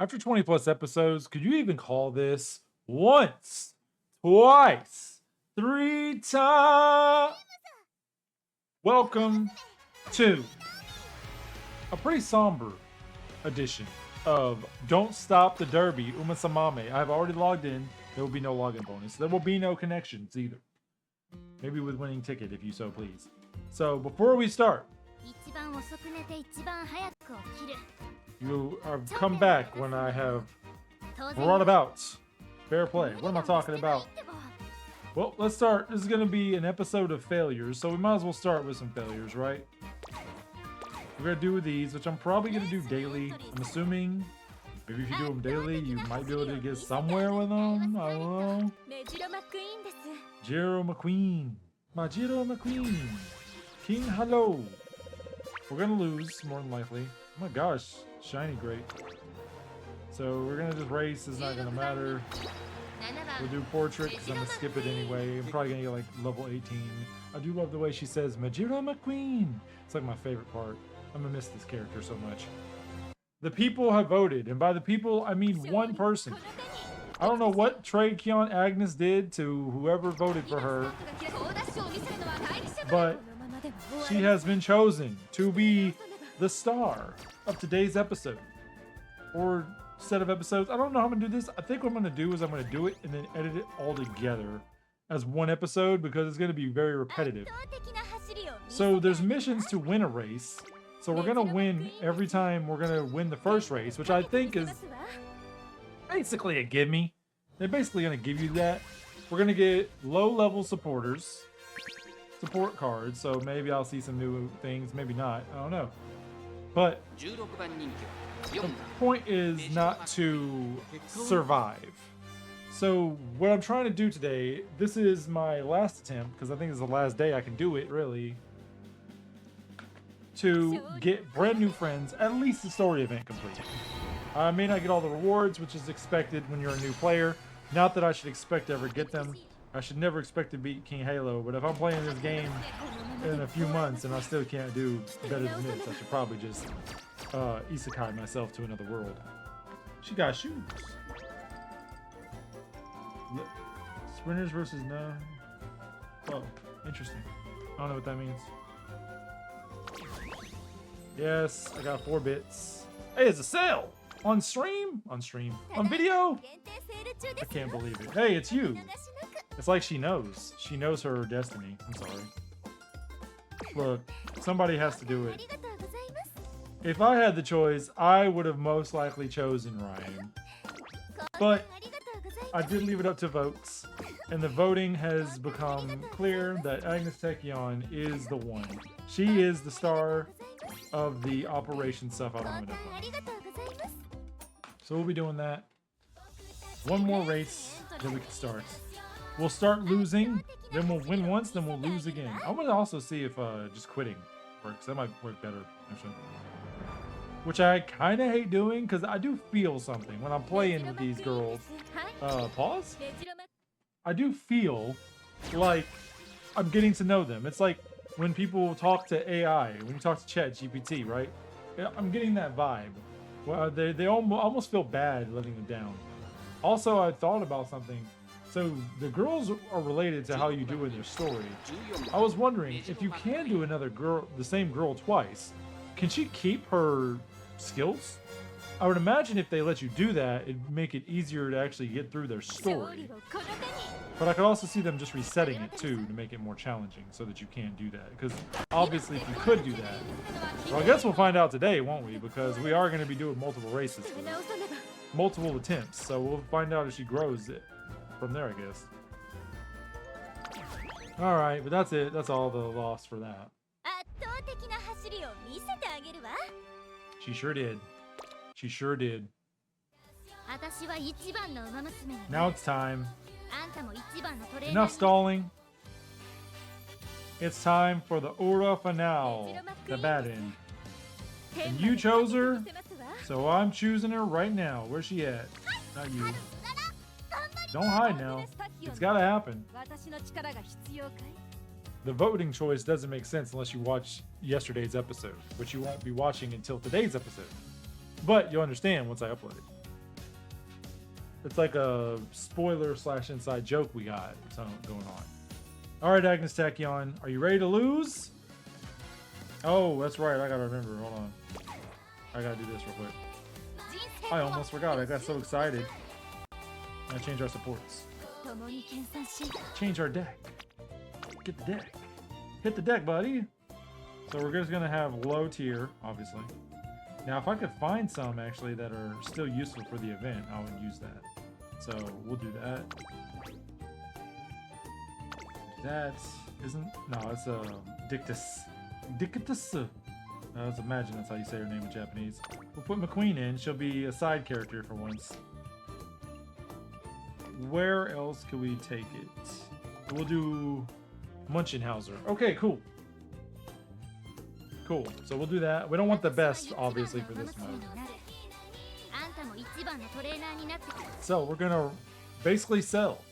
After 20 plus episodes, could you even call this once, twice, 3 times? Welcome to a pretty somber edition of Don't Stop the Derby, Umamusume. I've already logged in. There will be no login bonus. There will be no connections either. Maybe with winning ticket if you so please. So before we start, you have come back when I have brought about fair play. What am I talking about? Well, let's start. This is going to be an episode of failures, so we might as well start with some failures, right? We're going to do these, which I'm probably going to do daily. I'm assuming maybe if you do them daily, you might be able to get somewhere with them. I don't know. Jiro McQueen. Majiro McQueen. King Hello. We're going to lose, more than likely. Oh my gosh. Shiny great. So we're going to just race. It's not going to matter. We'll do portrait because I'm going to skip it anyway. I'm probably going to get like level 18. I do love the way she says Majiro McQueen. It's like my favorite part. I'm going to miss this character so much. The people have voted. And by the people, I mean one person. I don't know what trade Kion Agnes did to whoever voted for her. But she has been chosen to be the star of today's episode. Or set of episodes. I don't know how I'm going to do this. I think what I'm going to do is I'm going to do it and then edit it all together as one episode because it's going to be very repetitive. So there's missions to win a race. So we're going to win every time we're going to win the first race, which I think is basically a gimme. They're basically going to give you that. We're going to get low-level supporters. Support cards. So maybe I'll see some new things. Maybe not. I don't know. But the point is not to survive. So what I'm trying to do today, this is my last attempt, because I think it's the last day I can do it, really, to get brand new friends, at least the story event complete. I may not get all the rewards, which is expected when you're a new player. Not that I should expect to ever get them. I should never expect to beat King Halo, but if I'm playing this game in a few months and I still can't do better than this, I should probably just isekai myself to another world. She got shoes. Sprinters versus no. Oh, interesting. I don't know what that means. Yes, I got 4 bits. Hey, it's a sale! On stream? On stream. On video? I can't believe it. Hey, it's you. It's like she knows. She knows her destiny. I'm sorry. Look, somebody has to do it. If I had the choice, I would have most likely chosen Ryan. But I did leave it up to votes. And the voting has become clear that Agnes Tekion is the one. She is the star of the Operation SufFah Horse. So we'll be doing that. One more race, then we can start. We'll start losing, then we'll win once, then we'll lose again. I'm going to also see if just quitting works. That might work better, actually. Which I kind of hate doing, because I do feel something when I'm playing with these girls. Pause? I do feel like I'm getting to know them. It's like when people talk to AI, when you talk to ChatGPT, right? I'm getting that vibe. Well, they almost feel bad letting them down. Also, I thought about something. So the girls are related to how you do in your story. I was wondering if you can do another girl, the same girl twice, can she keep her skills? I would imagine if they let you do that, it'd make it easier to actually get through their story. But I could also see them just resetting it too to make it more challenging so that you can't do that. Because obviously if you could do that, well, I guess we'll find out today, won't we? Because we are going to be doing multiple races for this. Multiple attempts. So we'll find out if she grows it from there, I guess. Alright, but that's it. That's all the loss for that. She sure did. She sure did. Now it's time. Enough stalling. It's time for the Ura Finale, the bad end. And you chose her, so I'm choosing her right now. Where's she at? Not you. Don't hide now. It's gotta happen. The voting choice doesn't make sense unless you watch yesterday's episode, which you won't be watching until today's episode. But you'll understand once I upload it. It's like a spoiler / inside joke we got going on. All right, Agnes Tachyon, are you ready to lose? Oh, that's right. I gotta remember. Hold on. I gotta do this real quick. I almost forgot. I got so excited. I change our supports. Change our deck. Get the deck. Hit the deck, buddy. So we're just gonna have low tier, obviously. Now, if I could find some actually that are still useful for the event, I would use that. So we'll do that. That isn't. No, it's Dictus. Dictus. Let's imagine that's how you say her name in Japanese. We'll put McQueen in. She'll be a side character for once. Where else can we take it? We'll do Munchenhauser. Okay, cool. Cool. So we'll do that. We don't want the best, obviously, for this mode. So we're gonna basically sell.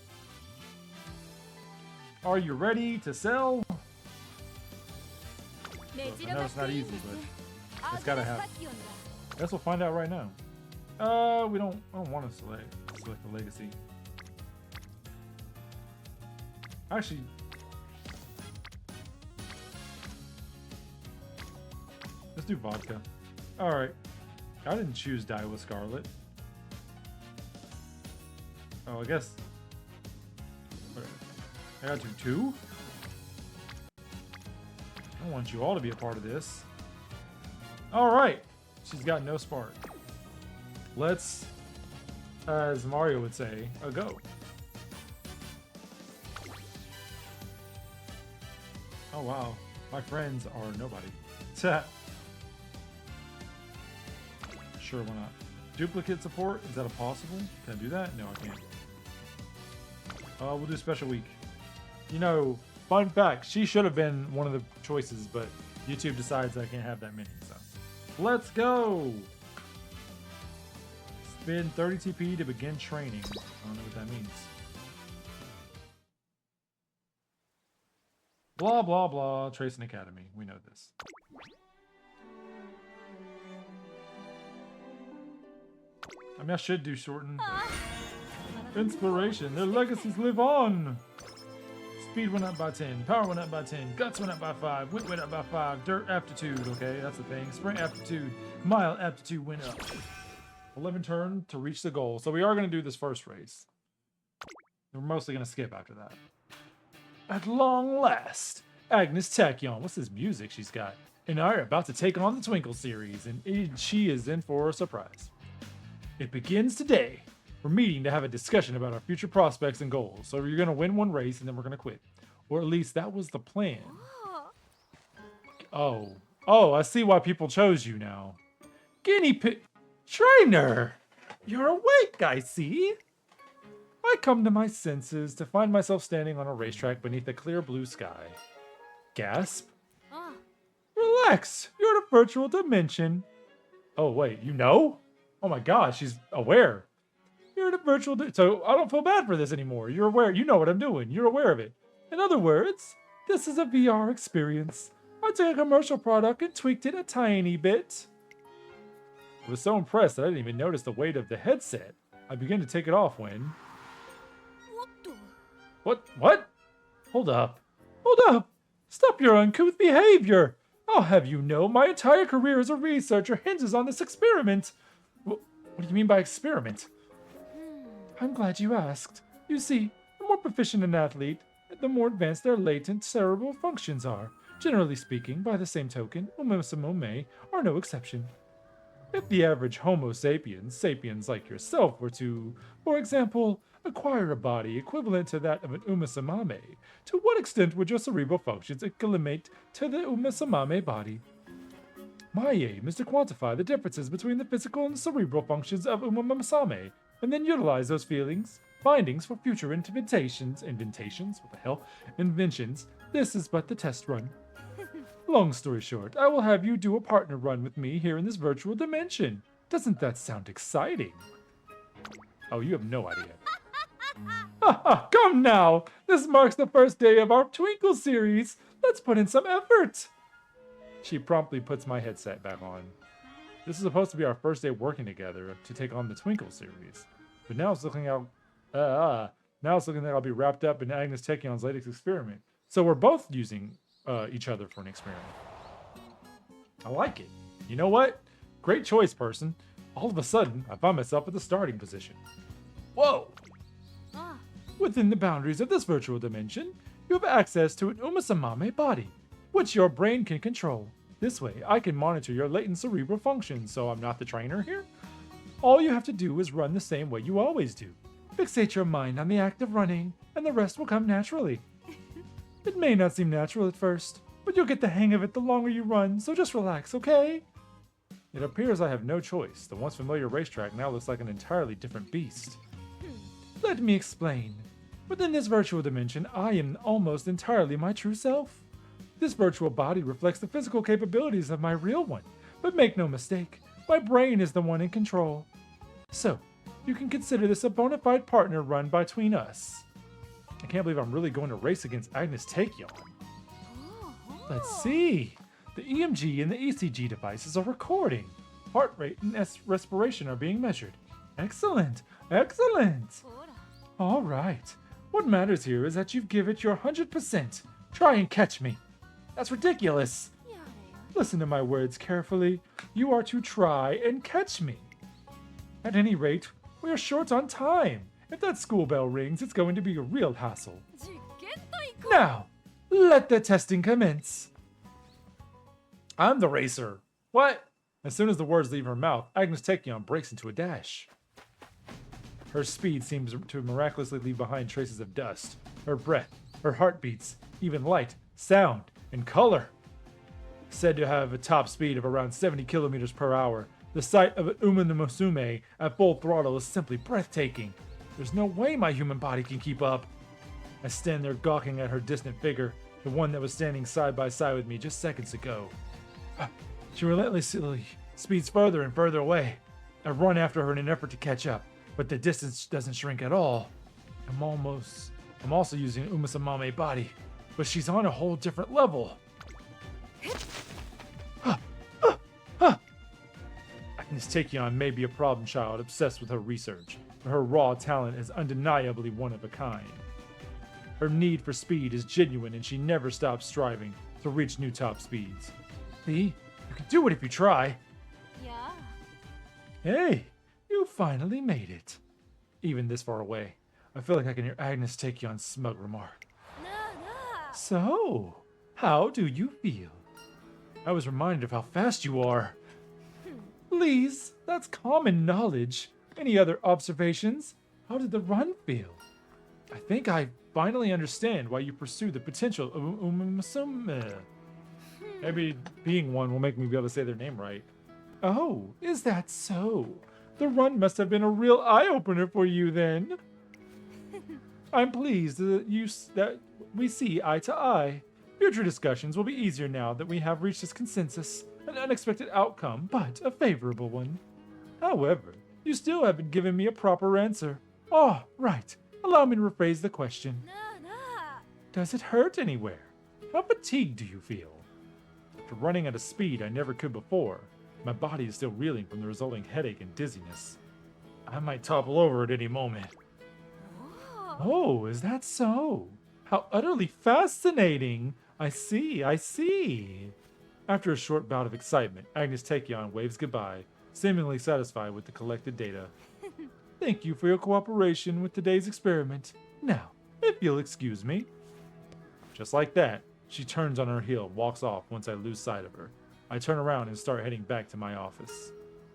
Are you ready to sell? I know it's not easy, but it's gotta happen. I guess we'll find out right now. I don't want to select the legacy. Actually, let's do vodka. All right. I didn't choose Die with Scarlet. Oh, I guess. I gotta do 2? I want you all to be a part of this. All right. She's got no spark. Let's, as Mario would say, a go. Oh, wow. My friends are nobody. Sure, why not? Duplicate support? Is that a possible? Can I do that? No, I can't. We'll do special week. You know, fun fact, she should have been one of the choices, but YouTube decides I can't have that many, so. Let's go! Spend 30 TP to begin training. I don't know what that means. Blah, blah, blah. Tracing Academy. We know this. I mean, I should do shorten. But... Inspiration. Their legacies live on. Speed went up by 10. Power went up by 10. Guts went up by 5. Wit went up by 5. Dirt aptitude. Okay, that's the thing. Sprint aptitude. Mile aptitude went up. 11 turn to reach the goal. So we are going to do this first race. We're mostly going to skip after that. At long last, Agnes Tachyon. What's this music she's got? And I are about to take on the Twinkle series, and she is in for a surprise. It begins today. We're meeting to have a discussion about our future prospects and goals. So you're going to win one race, and then we're going to quit. Or at least that was the plan. Oh, I see why people chose you now. Guinea pig trainer! You're awake, I see. I come to my senses to find myself standing on a racetrack beneath a clear blue sky. Gasp. Relax, you're in a virtual dimension. Oh, wait, you know? Oh my gosh, she's aware. You're in a virtual so I don't feel bad for this anymore. You're aware. You know what I'm doing. You're aware of it. In other words, this is a VR experience. I took a commercial product and tweaked it a tiny bit. I was so impressed that I didn't even notice the weight of the headset. I began to take it off when... What? Hold up. Stop your uncouth behavior. I'll have you know my entire career as a researcher hinges on this experiment. What do you mean by experiment? I'm glad you asked. You see, the more proficient an athlete, the more advanced their latent cerebral functions are. Generally speaking, by the same token, Umamusume are no exception. If the average Homo sapiens like yourself, were to, for example, acquire a body equivalent to that of an Umamusume, to what extent would your cerebral functions equilibrate to the Umamusume body? My aim is to quantify the differences between the physical and cerebral functions of Umamusume, and then utilize those findings for future inventions. This is but the test run. Long story short, I will have you do a partner run with me here in this virtual dimension. Doesn't that sound exciting? Oh, you have no idea. Come now! This marks the first day of our Twinkle series. Let's put in some effort. She promptly puts my headset back on. This is supposed to be our first day working together to take on the Twinkle series. But now it's looking like I'll be wrapped up in Agnes Tekion's latest experiment. So we're both using each other for an experiment. I like it. You know what? Great choice, person. All of a sudden, I find myself at the starting position. Whoa! Within the boundaries of this virtual dimension, you have access to an Umamusume body, which your brain can control. This way, I can monitor your latent cerebral functions, so I'm not the trainer here. All you have to do is run the same way you always do. Fixate your mind on the act of running, and the rest will come naturally. It may not seem natural at first, but you'll get the hang of it the longer you run, so just relax, okay? It appears I have no choice. The once familiar racetrack now looks like an entirely different beast. Let me explain. Within this virtual dimension, I am almost entirely my true self. This virtual body reflects the physical capabilities of my real one, but make no mistake, my brain is the one in control. So, you can consider this a bona fide partner run between us. I can't believe I'm really going to race against Agnes Tekion. Let's see. The EMG and the ECG devices are recording. Heart rate and respiration are being measured. Excellent, excellent. All right. What matters here is that you give it your 100%. Try and catch me. That's ridiculous. Listen to my words carefully. You are to try and catch me. At any rate, we are short on time. If that school bell rings, it's going to be a real hassle. Now, let the testing commence. I'm the racer. What? As soon as the words leave her mouth, Agnes Tekion breaks into a dash. Her speed seems to miraculously leave behind traces of dust. Her breath, her heartbeats, even light, sound, and color. Said to have a top speed of around 70 kilometers per hour, the sight of an Umamusume at full throttle is simply breathtaking. There's no way my human body can keep up. I stand there gawking at her distant figure, the one that was standing side by side with me just seconds ago. She relentlessly speeds further and further away. I run after her in an effort to catch up, but the distance doesn't shrink at all. I'm also using an Umamusume body, but she's on a whole different level. Agnes Tekion may be a problem child obsessed with her research, but her raw talent is undeniably one of a kind. Her need for speed is genuine and she never stops striving to reach new top speeds. See? You can do it if you try. Yeah. Hey, you finally made it. Even this far away, I feel like I can hear Agnes Tekion's smug remark. So, how do you feel? I was reminded of how fast you are. Please, that's common knowledge. Any other observations? How did the run feel? I think I finally understand why you pursue the potential of Umamusume. Maybe being one will make me be able to say their name right. Oh, is that so? The run must have been a real eye-opener for you then. I'm pleased that we see eye to eye. Future discussions will be easier now that we have reached this consensus. An unexpected outcome, but a favorable one. However, you still haven't given me a proper answer. Oh, right. Allow me to rephrase the question. Does it hurt anywhere? How fatigued do you feel? After running at a speed I never could before, my body is still reeling from the resulting headache and dizziness. I might topple over at any moment. Oh, is that so? How utterly fascinating! I see, I see. After a short bout of excitement, Agnes Tekion waves goodbye, seemingly satisfied with the collected data. Thank you for your cooperation with today's experiment. Now, if you'll excuse me. Just like that, she turns on her heel and walks off once I lose sight of her. I turn around and start heading back to my office.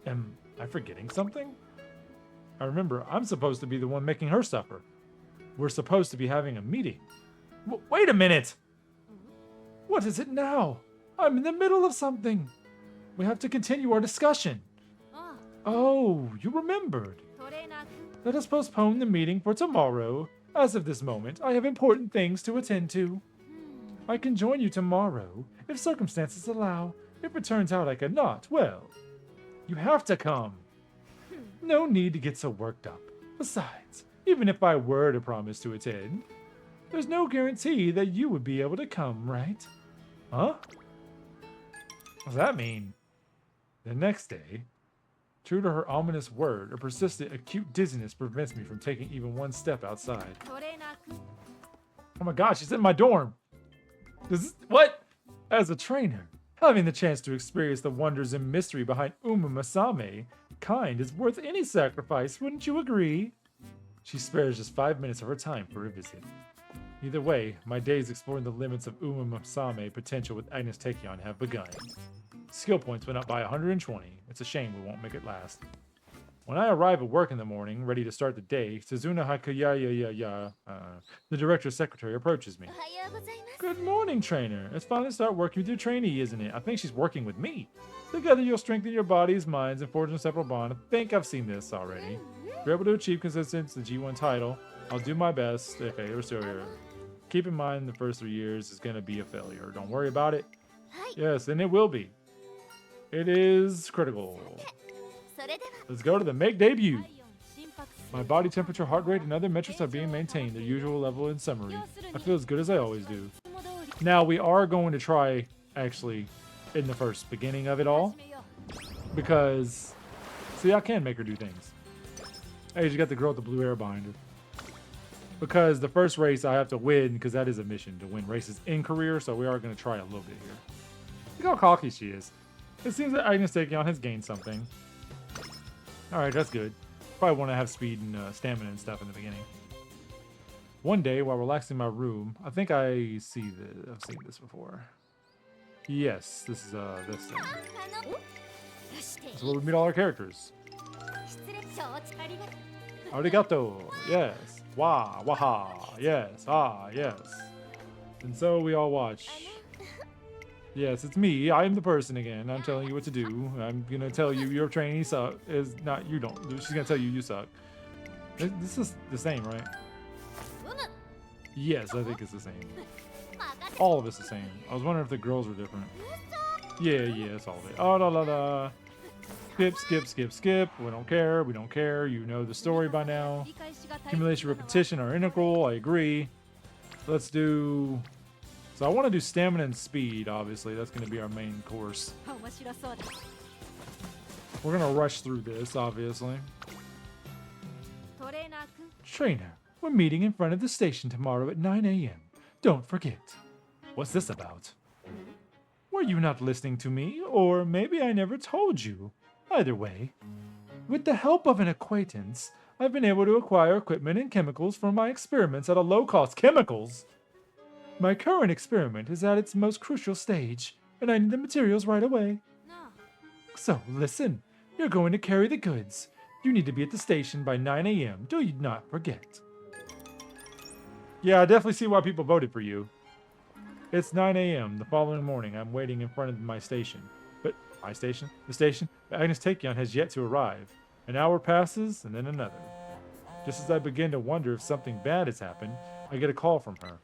Am I forgetting something? I remember I'm supposed to be the one making her suffer. We're supposed to be having a meeting. Wait a minute! What is it now? I'm in the middle of something. We have to continue our discussion. Oh, you remembered. Let us postpone the meeting for tomorrow. As of this moment, I have important things to attend to. I can join you tomorrow, if circumstances allow. If it turns out I cannot, well, you have to come. No need to get so worked up. Besides, even if I were to promise to attend, there's no guarantee that you would be able to come, right? Huh? What does that mean? The next day, True to her ominous word, a persistent acute dizziness prevents me from taking even one step outside. Oh my gosh, she's in my dorm! What? As a trainer, having the chance to experience the wonders and mystery behind Umamusume kind is worth any sacrifice, wouldn't you agree? She spares just 5 minutes of her time for a visit. Either way, my days exploring the limits of Umamusume potential with Agnes Takion have begun. Skill points went up by 120. It's a shame we won't make it last. When I arrive at work in the morning, ready to start the day, Suzuna Hakayaya, the director's secretary, approaches me. Good morning, trainer. It's fun to start working with your trainee, isn't it? I think she's working with me. Together you'll strengthen your bodies, minds, and forge an inseparable bond. I think I've seen this already. If you're able to achieve consistency, the G1 title, I'll do my best. Okay, we're still here. Keep in mind the first 3 years is going to be a failure. Don't worry about it. Yes, and it will be. It is critical. Let's go to the make debut. My body temperature, heart rate, and other metrics are being maintained, their usual level in summary. I feel as good as I always do. Now, we are going to try, actually, in the first beginning of it all. Because, see, I can make her do things. Hey, you got the girl with the blue hair behind her. Because the first race I have to win, because that is a mission, to win races in career, so we are going to try a little bit here. Look how cocky she is. It seems that Agnes Takion has gained something. Alright, that's good. Probably want to have speed and stamina and stuff in the beginning. One day, while relaxing in my room, I think I've seen this before. Yes, this is this thing. That's where we meet all our characters. Arigato, yes. Wah, waha, yes, ah, yes. And so we all watch. Yes, it's me. I am the person again. I'm telling you what to do. I'm gonna tell you your trainee suck. Is not you don't. She's gonna tell you you suck. This is the same, right? Yes, I think it's the same. All of it's the same. I was wondering if the girls were different. Yeah, it's all of it. Oh, la la la. Skip, skip, skip, skip. We don't care. We don't care. You know the story by now. Accumulation, repetition are integral. I agree. Let's do. So I want to do stamina and speed, obviously. That's going to be our main course. We're going to rush through this, obviously. Trainer, we're meeting in front of the station tomorrow at 9 a.m. Don't forget. What's this about? Were you not listening to me? Or maybe I never told you. Either way, with the help of an acquaintance, I've been able to acquire equipment and chemicals for my experiments at a low cost. Chemicals? My current experiment is at its most crucial stage, and I need the materials right away. So, listen, you're going to carry the goods. You need to be at the station by 9 a.m. Do you not forget. Yeah, I definitely see why people voted for you. It's 9 a.m. the following morning. I'm waiting in front of my station. But, my station? The station? But Agnes Takion has yet to arrive. An hour passes, and then another. Just as I begin to wonder if something bad has happened, I get a call from her.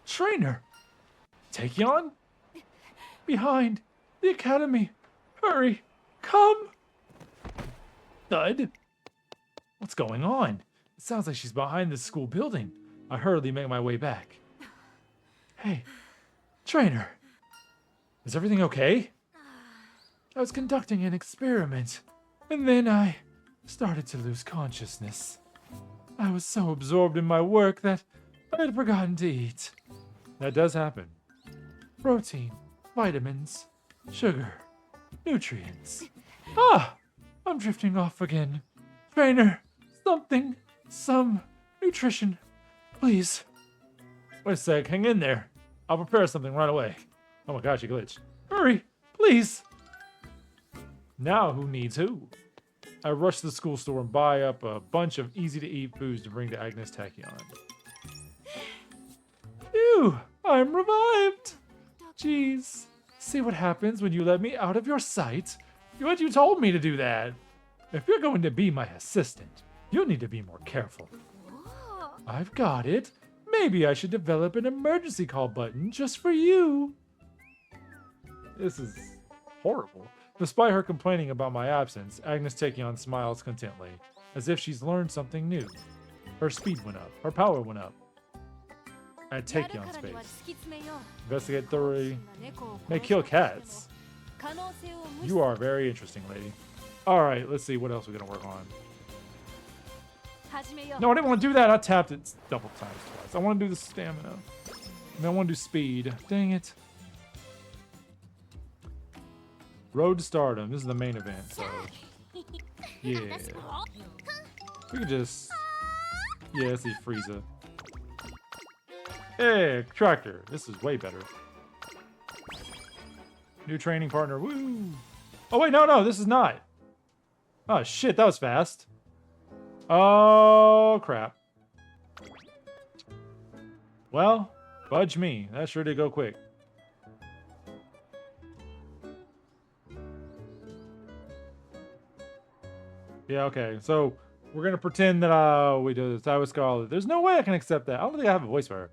Trainer! Takion? Behind! The academy! Hurry! Come! Thud? What's going on? It sounds like she's behind this school building. I hurriedly make my way back. Hey, trainer! Is everything okay? I was conducting an experiment, and then I started to lose consciousness. I was so absorbed in my work that I had forgotten to eat. That does happen. Protein, vitamins, sugar, nutrients. Ah! I'm drifting off again. Trainer, some nutrition, please. Wait a sec, hang in there. I'll prepare something right away. Oh my gosh, you glitched. Hurry, please. Now who needs who? I rush to the school store and buy up a bunch of easy-to-eat foods to bring to Agnes Takion. Phew, I'm revived. Jeez, see what happens when you let me out of your sight? You told me to do that. If you're going to be my assistant, you'll need to be more careful. I've got it. Maybe I should develop an emergency call button just for you. This is horrible. Despite her complaining about my absence, Agnes Takion smiles contently, as if she's learned something new. Her speed went up. Her power went up. At Takion's space. Investigate thoroughly. May kill cats. You are very interesting, lady. All right, let's see what else we're gonna work on. No, I didn't want to do that. I tapped it double times twice. I want to do the stamina. And I want to do speed. Dang it. Road to Stardom. This is the main event, so yeah. We can just let's see Frieza. Hey, Tractor. This is way better. New training partner. Woo! Oh wait, no, this is not. Oh shit, that was fast. Oh crap. Well, fudge me. That sure did go quick. Yeah, okay. So we're gonna pretend that we do this. I was Scarlet. There's no way I can accept that. I don't think I have a voice for her.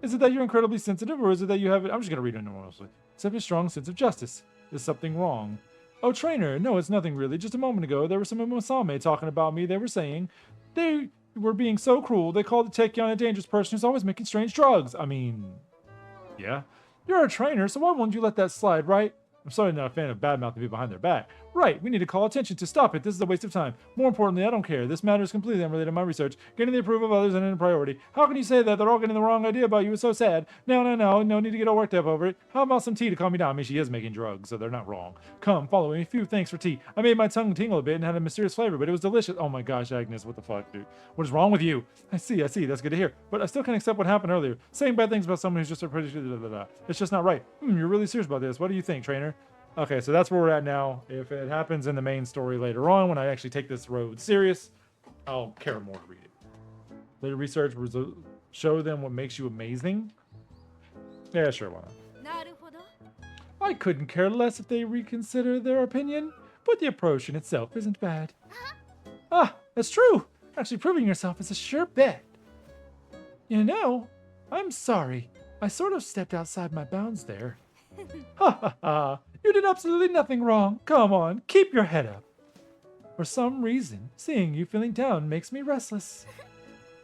Is it that you're incredibly sensitive, or is it that you have it? I'm just gonna read it normally. Except a strong sense of justice. Is something wrong? Oh, trainer, no, it's nothing really. Just a moment ago, there were some Umamusume talking about me. They were saying they were being so cruel. They called Taekyon a dangerous person who's always making strange drugs. I mean, yeah. You're a trainer, so why won't you let that slide, right? I'm sorry, not a fan of bad-mouthing people behind their back. Right, we need to call attention to stop it. This is a waste of time. More importantly, I don't care. This matter is completely unrelated to my research. Getting the approval of others isn't a priority. How can you say that? They're all getting the wrong idea about you. It's so sad. No need to get all worked up over it. How about some tea to calm me down? I mean, she is making drugs, so they're not wrong. Come, follow me. A few thanks for tea. I made my tongue tingle a bit and had a mysterious flavor, but it was delicious. Oh my gosh, Agnes, what the fuck, dude? What is wrong with you? I see. That's good to hear. But I still can't accept what happened earlier. Saying bad things about someone who's just a pretty... It's just not right. You're really serious about this. What do you think, trainer? Okay, so that's where we're at now. If it happens in the main story later on, when I actually take this road serious, I'll care more to read it. Later research will show them what makes you amazing. Yeah, sure, why not? I couldn't care less if they reconsider their opinion, but the approach in itself isn't bad. Ah, that's true. Actually proving yourself is a sure bet. You know, I'm sorry. I sort of stepped outside my bounds there. Ha ha ha. You did absolutely nothing wrong. Come on, keep your head up. For some reason, seeing you feeling down makes me restless.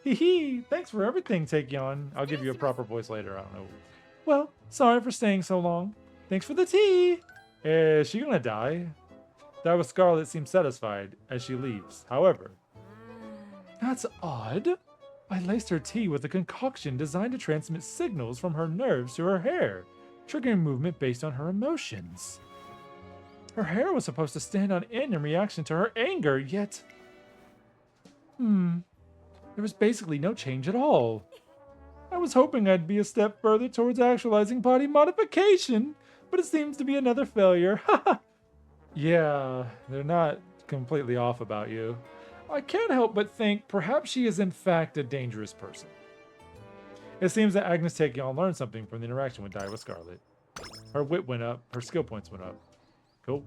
Hee hee, thanks for everything, Taekyon. I'll give you a proper voice later, I don't know. Well, sorry for staying so long. Thanks for the tea. Is she gonna die? That was Scarlet seems satisfied as she leaves. However, that's odd. I laced her tea with a concoction designed to transmit signals from her nerves to her hair, triggering movement based on her emotions. Her hair was supposed to stand on end in reaction to her anger, yet... there was basically no change at all. I was hoping I'd be a step further towards actualizing body modification, but it seems to be another failure. Yeah, they're not completely off about you. I can't help but think perhaps she is in fact a dangerous person. It seems that Agnes Taekyon learned something from the interaction with Daiwa Scarlet. Her wit went up, her skill points went up. Cool.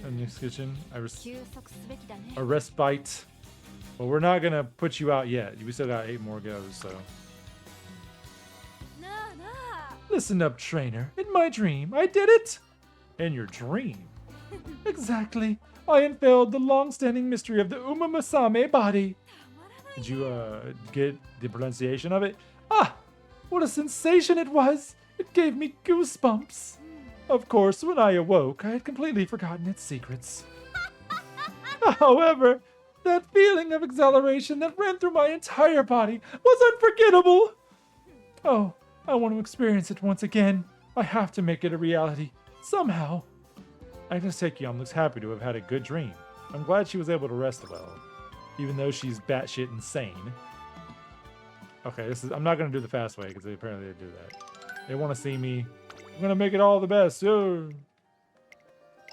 A new kitchen. A respite. Well, we're not gonna put you out yet. We still got 8 more goes, so. Listen up, trainer. In my dream, I did it! In your dream? Exactly. I unveiled the long-standing mystery of the Umamusume body. Did you get the pronunciation of it? Ah, what a sensation it was! It gave me goosebumps. Of course, when I awoke, I had completely forgotten its secrets. However, that feeling of exhilaration that ran through my entire body was unforgettable. Oh, I want to experience it once again. I have to make it a reality, somehow. Agnes Taekyon looks happy to have had a good dream. I'm glad she was able to rest well, even though she's batshit insane. Okay, I'm not gonna do the fast way because apparently they do that. They want to see me. I'm gonna make it all the best. Oh,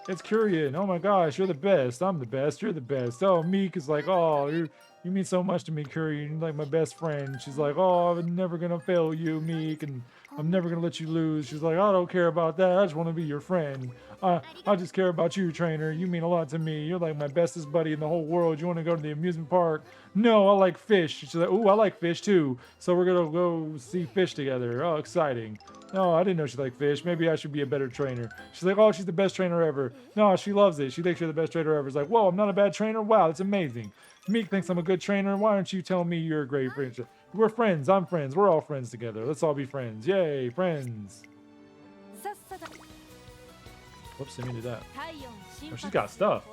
it's Kurian. Oh my gosh, you're the best. I'm the best. You're the best. Oh, Meek is like, oh, you mean so much to me, Kurian. You're like my best friend. She's like, oh, I'm never gonna fail you, Meek, and I'm never gonna let you lose. She's like, I don't care about that. I just want to be your friend. I just care about you, trainer. You mean a lot to me. You're like my bestest buddy in the whole world. You want to go to the amusement park? No, I like fish. She's like, ooh, I like fish too. So we're gonna go see fish together. Oh, exciting. No, I didn't know she liked fish. Maybe I should be a better trainer. She's like, oh, she's the best trainer ever. No, she loves it. She thinks you're the best trainer ever. It's like, whoa, I'm not a bad trainer? Wow, that's amazing. Meek thinks I'm a good trainer. Why aren't you telling me you're a great friend? We're friends. I'm friends. We're all friends together. Let's all be friends. Yay, friends. Whoops, didn't mean to do that. Oh, she's got stuff.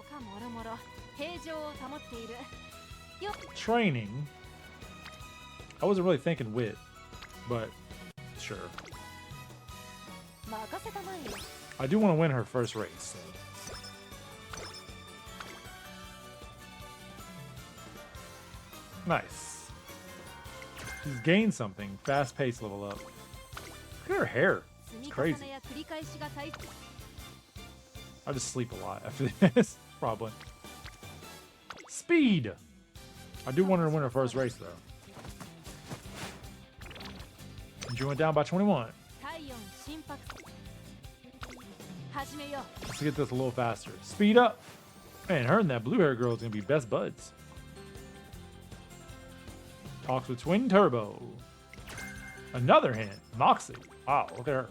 Training. I wasn't really thinking wit, but sure. I do want to win her first race. So. Nice. She's gained something. Fast pace level up. Look at her hair. It's crazy. I'll just sleep a lot after this. Probably. Speed. I do want her to win her first race though. And she went down by 21. Let's get this a little faster. Speed up. Man, her and that blue hair girl is gonna be best buds. Talks with Twin Turbo. Another hint. Moxie. Wow, look at her.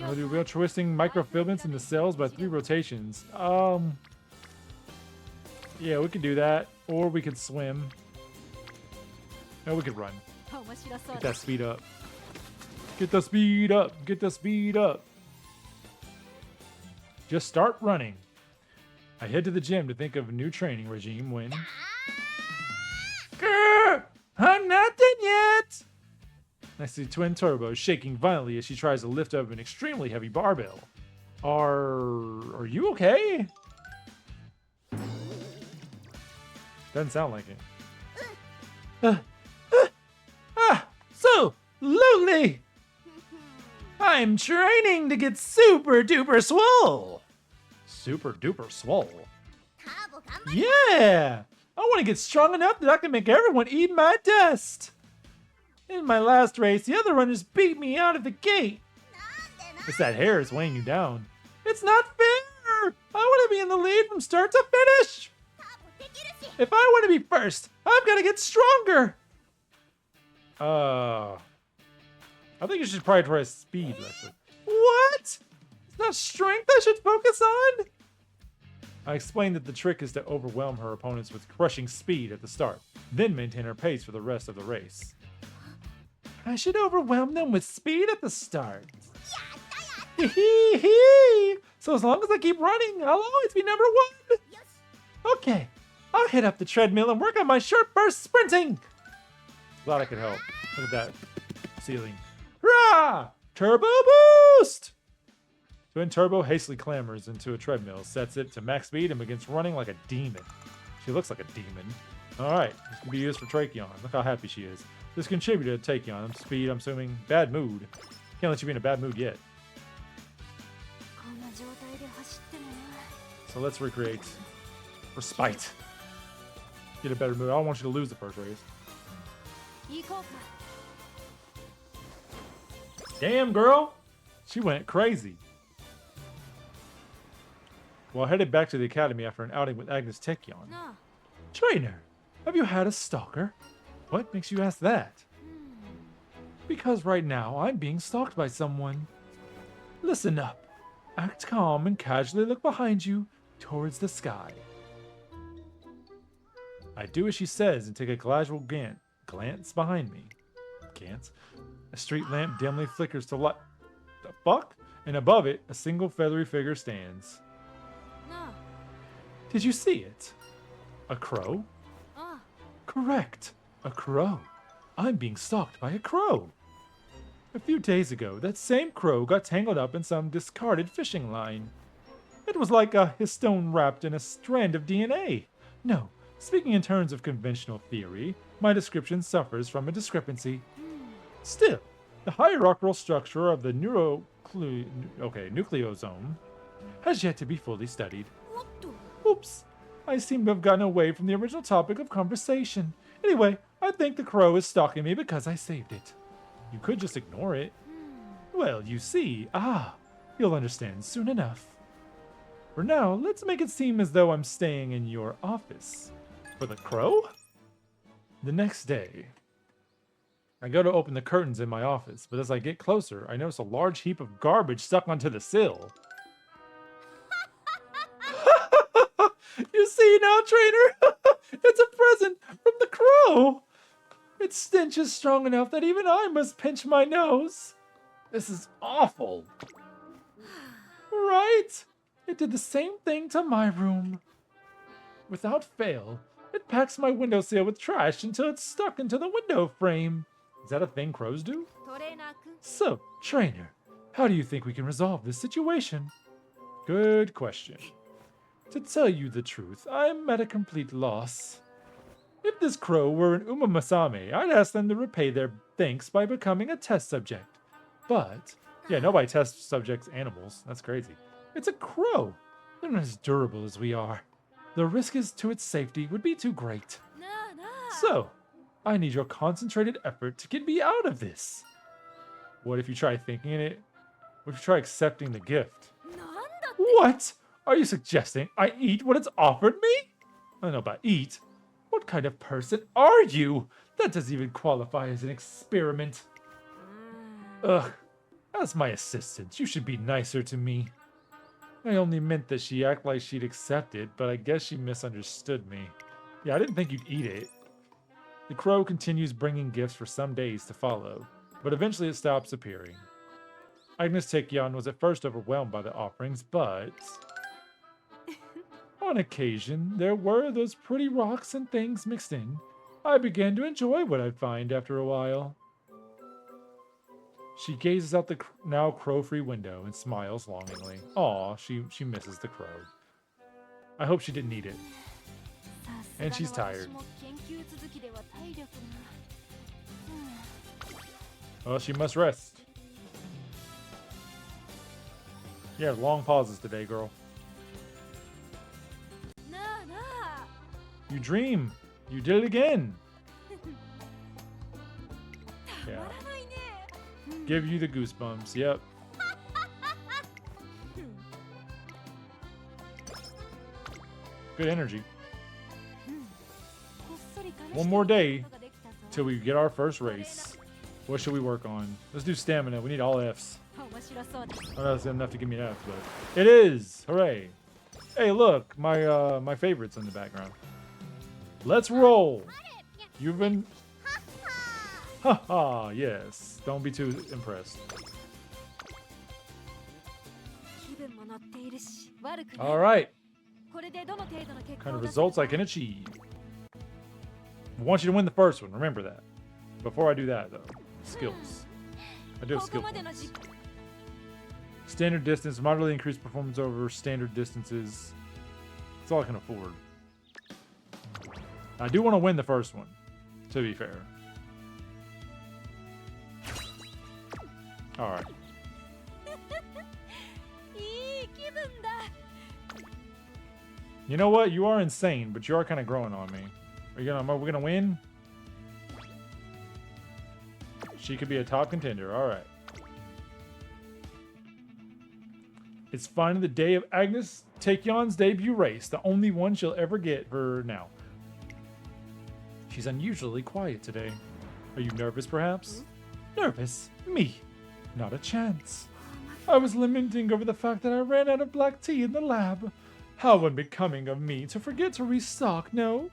I'll do real twisting microfilaments into cells by 3 rotations. Yeah, we could do that. Or we could swim. No, we could run. Get that speed up. Get the speed up. Get the speed up. Just start running. I head to the gym to think of a new training regime when... Grr! I'm not done yet! I see Twin Turbo shaking violently as she tries to lift up an extremely heavy barbell. Are you okay? Doesn't sound like it. So lonely! I'm training to get super duper swole! Super duper swole? Yeah! I want to get strong enough that I can make everyone eat my dust! In my last race, the other runners beat me out of the gate. It's that hair is weighing you down. It's not fair! I want to be in the lead from start to finish! If I want to be first, I've got to get stronger! I think you should prioritize speed, actually. What? It's not strength I should focus on? I explained that the trick is to overwhelm her opponents with crushing speed at the start, then maintain her pace for the rest of the race. I should overwhelm them with speed at the start. So as long as I keep running, I'll always be number 1. Okay, I'll hit up the treadmill and work on my short burst sprinting. Glad I could help. Look at that ceiling. Hurrah! Turbo boost! Twin Turbo hastily clambers into a treadmill, sets it to max speed, and begins running like a demon. She looks like a demon. Alright, this can be used for Tracheon. Look how happy she is. This contributed to Tracheon. Speed, I'm assuming. Bad mood. Can't let you be in a bad mood yet. So let's recreate. For spite. Get a better mood. I don't want you to lose the first race. Damn, girl! She went crazy. Well, headed back to the academy after an outing with Agnes Tekion. Trainer, have you had a stalker? What makes you ask that? Because right now I'm being stalked by someone. Listen up. Act calm and casually look behind you towards the sky. I do as she says and take a casual glance behind me. Glance? A street lamp dimly flickers to light. The fuck? And above it, a single feathery figure stands. Did you see it? A crow? Correct. A crow. I'm being stalked by a crow. A few days ago, that same crow got tangled up in some discarded fishing line. It was like a histone wrapped in a strand of DNA. No, speaking in terms of conventional theory, my description suffers from a discrepancy. Still, the hierarchical structure of the nucleosome has yet to be fully studied. Oops, I seem to have gotten away from the original topic of conversation. Anyway, I think the crow is stalking me because I saved it. You could just ignore it. Well, you see, you'll understand soon enough. For now, let's make it seem as though I'm staying in your office. For the crow? The next day, I go to open the curtains in my office, but as I get closer, I notice a large heap of garbage stuck onto the sill. You see now, trainer? It's a present from the crow! Its stench is strong enough that even I must pinch my nose. This is awful. It did the same thing to my room. Without fail, it packs my windowsill with trash until it's stuck into the window frame. Is that a thing crows do? So, trainer, how do you think we can resolve this situation? Good question. To tell you the truth, I'm at a complete loss. If this crow were an Umamusume, I'd ask them to repay their thanks by becoming a test subject. But, yeah, nobody tests subjects animals. That's crazy. It's a crow. They're not as durable as we are. The risk to its safety would be too great. So, I need your concentrated effort to get me out of this. What if you try thinking it? What if you try accepting the gift? What? Are you suggesting I eat what it's offered me? I don't know about eat. What kind of person are you? That doesn't even qualify as an experiment. Ugh. As my assistant, you should be nicer to me. I only meant that she act like she'd accept it, but I guess she misunderstood me. Yeah, I didn't think you'd eat it. The crow continues bringing gifts for some days to follow, but eventually it stops appearing. Agnes Taekyon was at first overwhelmed by the offerings, but on occasion, there were those pretty rocks and things mixed in. I began to enjoy what I'd find after a while. She gazes out the now crow-free window and smiles longingly. Aw, she misses the crow. I hope she didn't eat it. And she's tired. Well, she must rest. Yeah, long pauses today, girl. You dream. You did it again. Yeah. Give you the goosebumps. Yep. Good energy. One more day till we get our first race. What should we work on? Let's do stamina. We need all Fs. I don't know if that's enough to give me an F, but it is. Hooray. Hey, look. My favorite's in the background. Let's roll. You've been... Haha, yes. Don't be too impressed. Alright. What kind of results I can achieve. I want you to win the first one. Remember that. Before I do that, though. Skills. I do have skill points. Standard distance. Moderately increased performance over standard distances. That's all I can afford. I do want to win the first one, to be fair. Alright. You know what? You are insane, but you are kind of growing on me. Are we gonna win? She could be a top contender. Alright. It's finally the day of Agnes Taekyon's debut race, the only one she'll ever get for now. She's unusually quiet today. Are you nervous, perhaps? Nervous? Me? Not a chance. I was lamenting over the fact that I ran out of black tea in the lab. How unbecoming of me to forget to restock, no?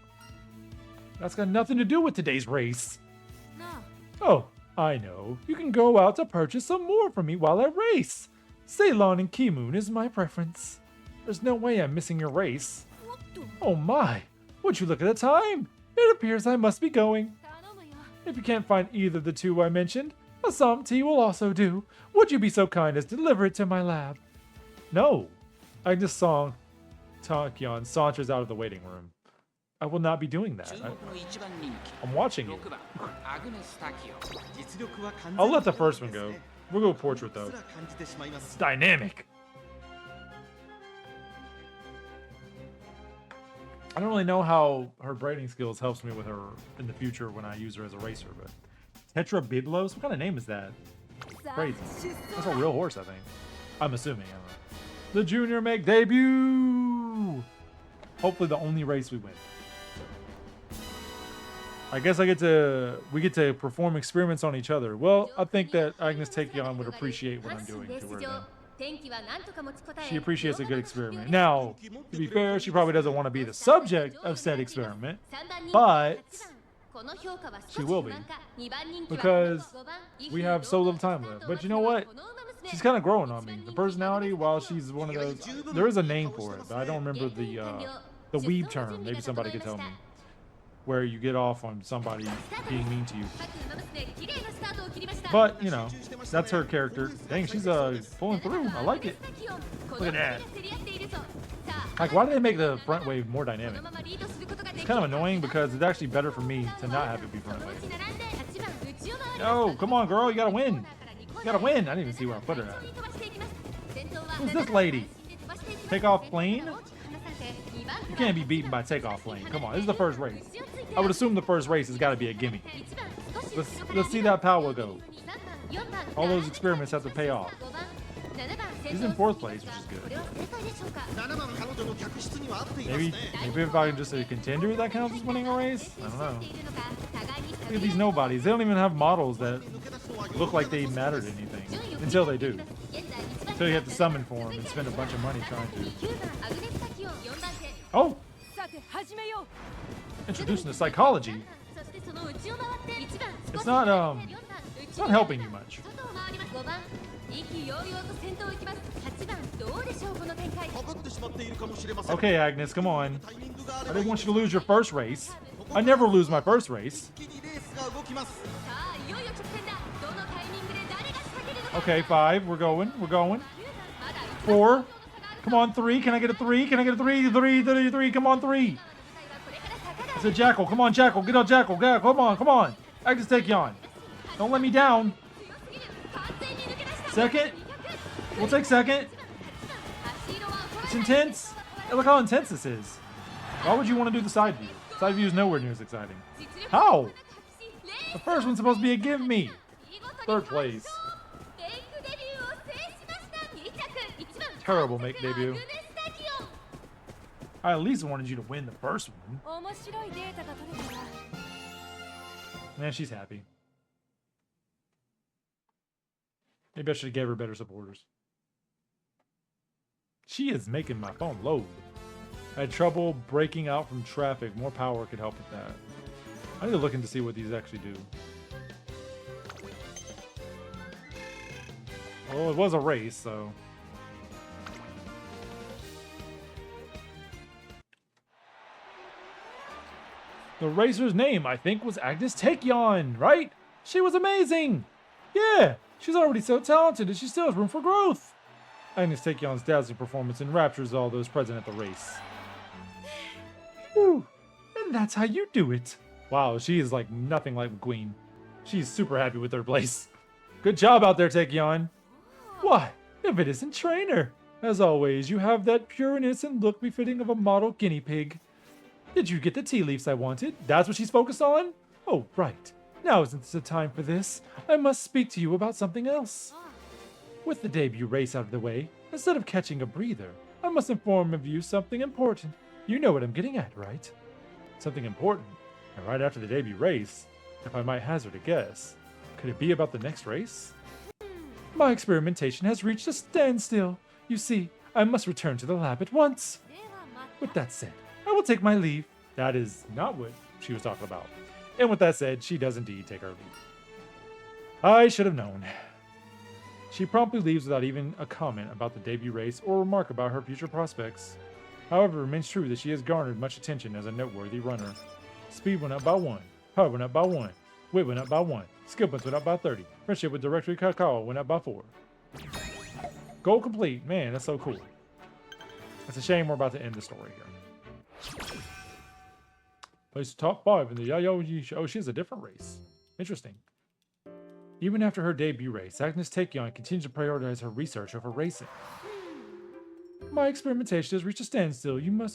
That's got nothing to do with today's race. No. Oh, I know. You can go out to purchase some more for me while I race. Ceylon and Kimoon is my preference. There's no way I'm missing your race. Oh my, would you look at the time? It appears I must be going. If you can't find either of the two I mentioned, Assam tea will also do. Would you be so kind as to deliver it to my lab? No. Agnes Taekyon saunters out of the waiting room. I will not be doing that. I'm watching you. I'll let the first one go. We'll go portrait though. It's dynamic. I don't really know how her braiding skills helps me with her in the future when I use her as a racer, but Tetra Biblos? What kind of name is that? Crazy. That's a real horse, I think. I'm assuming. I don't know. The junior make debut! Hopefully the only race we win. I guess we get to perform experiments on each other. Well, I think that Agnes Taekyon would appreciate what I'm doing to her then. She appreciates a good experiment. Now, to be fair, she probably doesn't want to be the subject of said experiment, but she will be, because we have so little time left. But you know what? She's kind of growing on me. The personality, while she's one of those, there is a name for it, but I don't remember the weeb term. Maybe somebody could tell me. Where you get off on somebody being mean to you. But, you know, that's her character. Dang, she's pulling through. I like it. Look at that. Like, why did they make the front wave more dynamic? It's kind of annoying because it's actually better for me to not have it be front wave. Yo, come on, girl. You gotta win. You gotta win. I didn't even see where I put her at. Who's this lady? Takeoff plane? You can't be beaten by takeoff plane. Come on, this is the first race. I would assume the first race has got to be a gimme. Let's see that power go. All those experiments have to pay off. He's in 4th place, which is good. Maybe if I can just a contender that counts as winning a race? I don't know. Look at these nobodies. They don't even have models that look like they matter to anything. Until they do. Until you have to summon for them and spend a bunch of money trying to. Oh! Introducing the psychology. It's not helping you much. Okay, Agnes, come on. I didn't want you to lose your first race. I never lose my first race. Okay, 5. We're going. 4. Come on, 3. Can I get a 3? Can I get a 3? 3. Come on, 3. It's a Jackal. Come on, Jackal. Get on, Jackal. Come on. Agnes, take you on. Don't let me down. Second. We'll take second. It's intense. Hey, look how intense this is. Why would you want to do the side view? Side view is nowhere near as exciting. How? The first one's supposed to be a give me. 3rd place. Terrible make debut. I at least wanted you to win the first one. Man, she's happy. Maybe I should have gave her better supporters. She is making my phone load. I had trouble breaking out from traffic. More power could help with that. I need to look into see what these actually do. Well, it was a race, so... The racer's name, I think, was Agnes Taekyon, right? She was amazing! Yeah, she's already so talented and she still has room for growth. Agnes Taekyon's dazzling performance enraptures all those present at the race. Whew, and that's how you do it. Wow, she is like nothing like McQueen. She's super happy with her place. Good job out there, Taekyon. Why, if it isn't Trainer. As always, you have that pure and innocent look befitting of a model guinea pig. Did you get the tea leaves I wanted? That's what she's focused on? Oh, right. Now isn't the time for this. I must speak to you about something else. With the debut race out of the way, instead of catching a breather, I must inform of you something important. You know what I'm getting at, right? Something important? And right after the debut race, if I might hazard a guess, could it be about the next race? My experimentation has reached a standstill. You see, I must return to the lab at once. With that said, I will take my leave. That is not what she was talking about. And with that said, she does indeed take her leave. I should have known. She promptly leaves without even a comment about the debut race or remark about her future prospects. However, it remains true that she has garnered much attention as a noteworthy runner. Speed went up by 1. Power went up by 1. Weight went up by 1. Skill points went up by 30. Friendship with Directory Kakao went up by 4. Goal complete. Man, that's so cool. It's a shame we're about to end the story here. Placed top 5 in the Yaoji show. Oh, she has a different race. Interesting. Even after her debut race, Agnes Taekyon continues to prioritize her research over racing. My experimentation has reached a standstill. You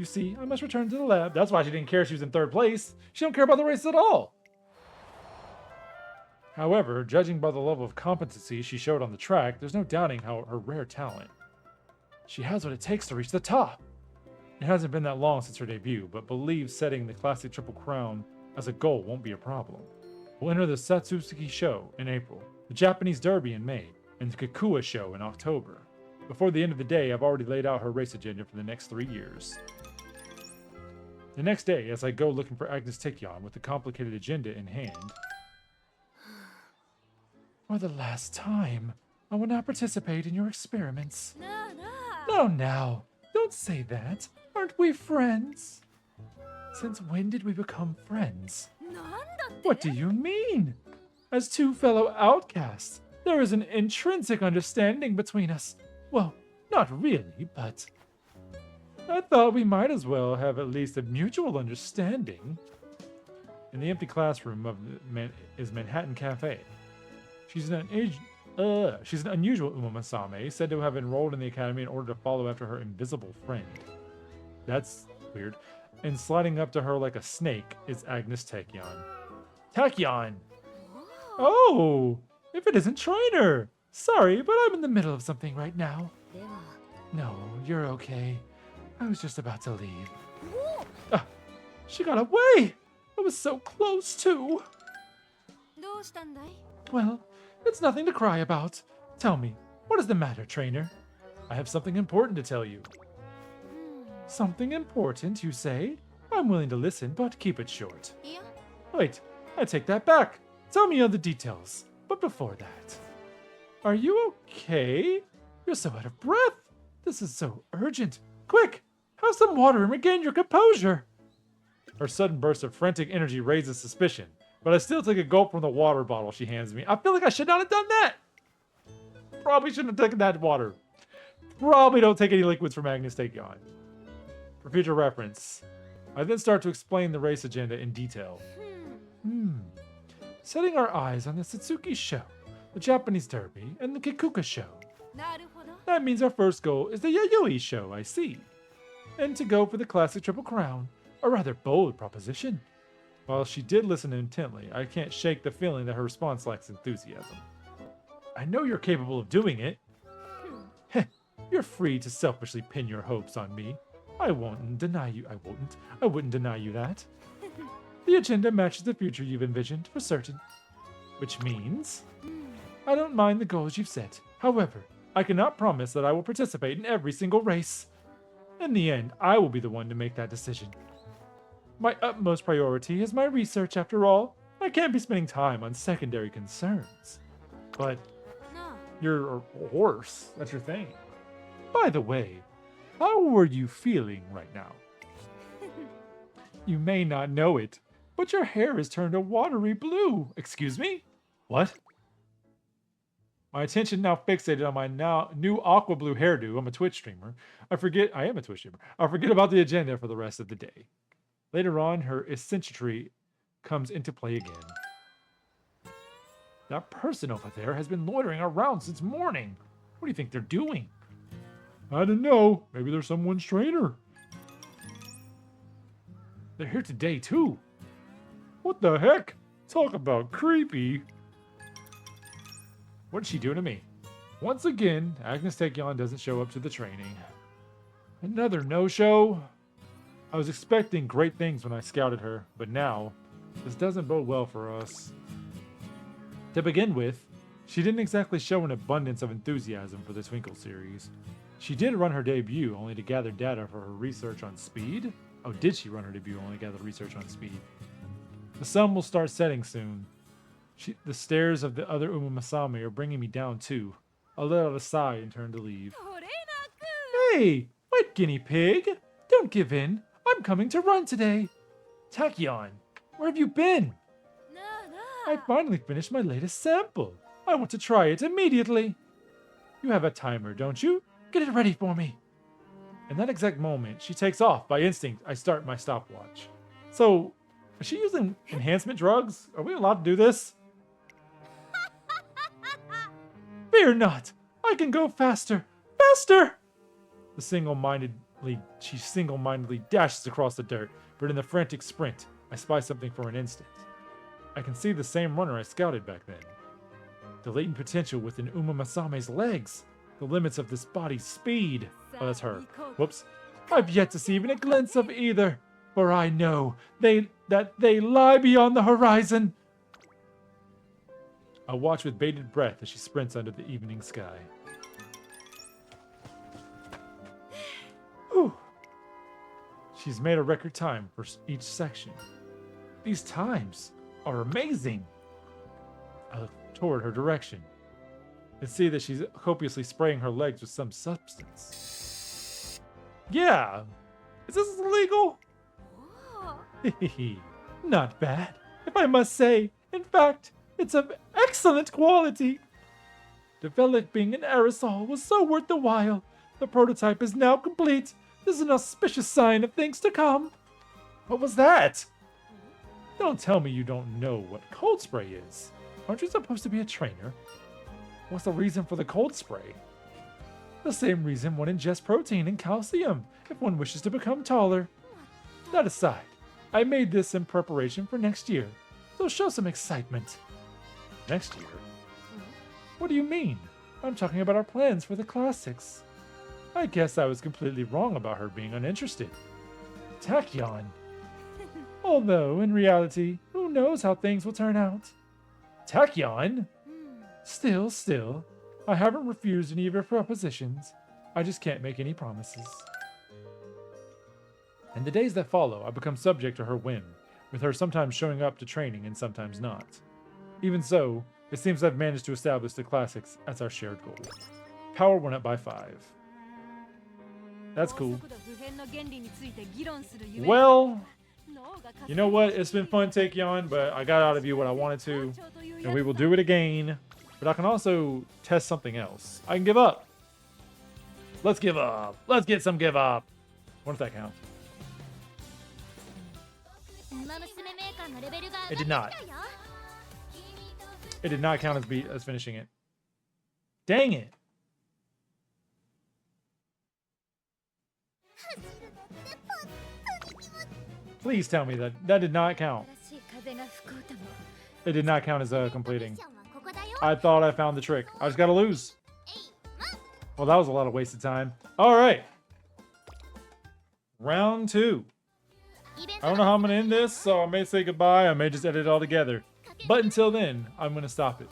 see, I must return to the lab. That's why she didn't care she was in 3rd place. She don't care about the race at all. However, judging by the level of competency she showed on the track, there's no doubting her rare talent. She has what it takes to reach the top. It hasn't been that long since her debut, but believes setting the classic Triple Crown as a goal won't be a problem. We'll enter the Satsuki Show in April, the Japanese Derby in May, and the Kikuwa Show in October. Before the end of the day, I've already laid out her race agenda for the next 3 years. The next day, as I go looking for Agnes Taekyon with the complicated agenda in hand, For the last time, I will not participate in your experiments. なあなあ No, now, don't say that. Aren't we friends? Since when did we become friends? なんだって What do you mean? As two fellow outcasts, there is an intrinsic understanding between us. Well, not really, but I thought we might as well have at least a mutual understanding. In the empty classroom of is Manhattan Cafe. She's an unusual Umamusume, said to have enrolled in the academy in order to follow after her invisible friend. That's weird. And sliding up to her like a snake is Agnes Tachyon. Tachyon! Oh! If it isn't Trainer! Sorry, but I'm in the middle of something right now. では No, you're okay. I was just about to leave. お Ah, she got away! I was so close too. どうしたんだい Well, it's nothing to cry about. Tell me, what is the matter, Trainer? I have something important to tell you. うん Something important, you say? I'm willing to listen, but keep it short. いや Wait, I take that back. Tell me all the details. But before that, are you okay? You're so out of breath. This is so urgent. Quick, have some water and regain your composure. Her sudden burst of frantic energy raises suspicion, but I still take a gulp from the water bottle she hands me. I feel like I should not have done that. Probably shouldn't have taken that water. Probably don't take any liquids from Agnes Tachyon. For future reference, I then start to explain the race agenda in detail. うん Setting our eyes on the Satsuki show, the Japanese Derby, and the Kikuka show. なるほど That means our first goal is the Yayoi show, I see. And to go for the classic Triple Crown, a rather bold proposition. While she did listen intently, I can't shake the feeling that her response lacks enthusiasm. I know you're capable of doing it. Heh, you're free to selfishly pin your hopes on me. I wouldn't deny you that. The agenda matches the future you've envisioned, for certain. Which means, うん I don't mind the goals you've set. However, I cannot promise that I will participate in every single race. In the end, I will be the one to make that decision. My utmost priority is my research, after all. I can't be spending time on secondary concerns. But なあ you're a horse. That's your thing. By the way, how are you feeling right now? You may not know it, but your hair has turned a watery blue. Excuse me? What? My attention now fixated on my new aqua blue hairdo. I'm a Twitch streamer. I am a Twitch streamer. I forget about the agenda for the rest of the day. Later on, her eccentricity comes into play again. That person over there has been loitering around since morning. What do you think they're doing? I don't know. Maybe they're someone's trainer. They're here today, too. What the heck? Talk about creepy. What's she doing to me? Once again, Agnes Tachyon doesn't show up to the training. Another no-show? I was expecting great things when I scouted her, but now, this doesn't bode well for us. To begin with, she didn't exactly show an abundance of enthusiasm for the Twinkle series. She did run her debut only to gather data for her research on speed? Oh, did she run her debut only to gather research on speed? The sun will start setting soon. The stares of the other Umamusume are bringing me down too. I let out a sigh and turned to leave. トレーナーくん Hey, white guinea pig! Don't give in. I'm coming to run today. Tachyon, where have you been? なあな I あ finally finished my latest sample. I want to try it immediately. You have a timer, don't you? Get it ready for me. In that exact moment, she takes off. By instinct, I start my stopwatch. So, is she using enhancement drugs? Are we allowed to do this? Fear not. I can go faster. Faster! She single-mindedly dashes across the dirt, but in the frantic sprint, I spy something for an instant. I can see the same runner I scouted back then. The latent potential within Umamusume's legs. The limits of this body's speed. Oh, that's her. Whoops. I've yet to see even a glimpse of either, for I know that they lie beyond the horizon. I watch with bated breath as she sprints under the evening sky. Whew. She's made a record time for each section. These times are amazing. I look toward her direction and see that she's copiously spraying her legs with some substance. Yeah! Is this illegal? お Not bad, if I must say. In fact, it's of excellent quality. Developing an aerosol was so worth the while. The prototype is now complete. This is an auspicious sign of things to come. What was that? Don't tell me you don't know what cold spray is. Aren't you supposed to be a trainer? What's the reason for the cold spray? The same reason one ingests protein and calcium if one wishes to become taller. That aside, I made this in preparation for next year, so show some excitement. Next year? What do you mean? I'm talking about our plans for the classics. I guess I was completely wrong about her being uninterested. Tachyon. Although, in reality, who knows how things will turn out? Tachyon? Still, I haven't refused any of your propositions. I just can't make any promises. In the days that follow, I become subject to her whim, with her sometimes showing up to training and sometimes not. Even so, it seems I've managed to establish the classics as our shared goal. Power went up by 5. That's cool. Well, you know what? It's been fun taking on, but I got out of you what I wanted to, and we will do it again. But I can also test something else. I can give up. Let's give up. Let's get some give up. What if that counts? It did not. It did not count as finishing it. Dang it. Please tell me that that did not count. It did not count as completing. I thought I found the trick. I just gotta lose. Well, that was a lot of wasted time. All right. Round 2. I don't know how I'm gonna end this, so I may say goodbye. I may just edit it all together. But until then, I'm gonna stop it.